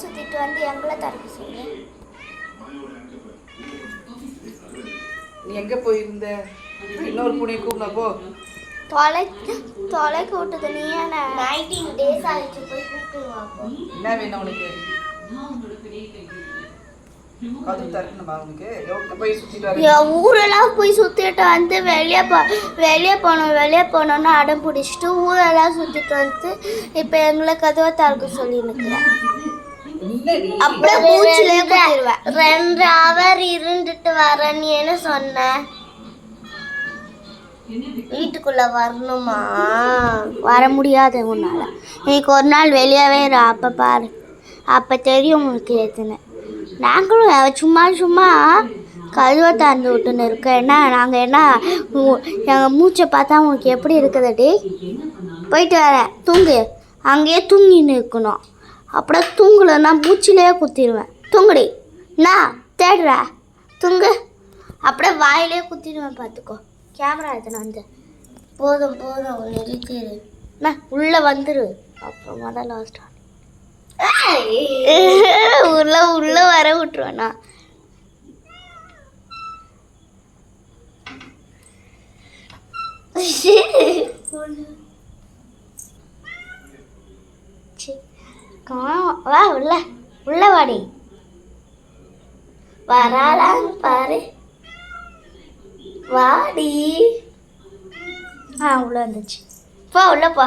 சுத்திட்டு வந்து எங்களை தரப்பு சொல்லு. நீ எங்க போயிருந்த? இன்னொரு பூனையை கூப்பிட போ. தொலை கூட்டுது நீ என்ன 19 days ஆயிடுச்சு போய் கூப்பிட்டு வா. என்ன வேணும் உனக்கு? கதவு திறக்கணுமா உனக்கு? எவ்வளோ போய் சுத்திட்டு வர? ஊரெல்லாம் போய் சுத்திட்டு வந்து வெளியே போனோம்னு அடம் பிடிச்சிட்டு ஊரெல்லாம் சுத்திட்டு வந்து இப்போ எங்களை கதவை திறக்க சொல்லி நிற்கிறேன். அப்படியே மூச்சிலே குத்திடுவேன். 2 hour இருந்துட்டு வரேன்னு என்ன சொன்ன? வீட்டுக்குள்ள வரணுமா? வர முடியாது உன்னால. இன்னைக்கு ஒரு நாள் வெளியவே இரு, அப்போ பாரு, அப்போ தெரியும் உங்களுக்கு எதுன்னு. நாங்களும் சும்மா கதவை திறந்து விட்டுன்னு இருக்கோம். என்ன நாங்கள் என்ன எங்கள் மூச்சை பார்த்தா உங்களுக்கு எப்படி இருக்குதுடி? போயிட்டு வரேன், தூங்கு. அங்கேயே தூங்கின்னு இருக்கணும். அப்படியே தூங்கலைன்னா மூச்சிலே குத்திடுவேன். தூங்குடி, நான் தேடுற தூங்கு. அப்படியே வாயிலே குத்திடுவேன் பார்த்துக்கோ. கேமரா எடுத்துன்னு வந்து போதும் நிறுத்திடு. உள்ளே வந்துரு. அப்புறமா தான் லாஸ்ட் உள்ள வர விட்டுருவேண்ணா. வா உள்ள வாடி. வராளான்னு பாரு. வாடி. உள்ள வந்துச்சு. போ உள்ள போ.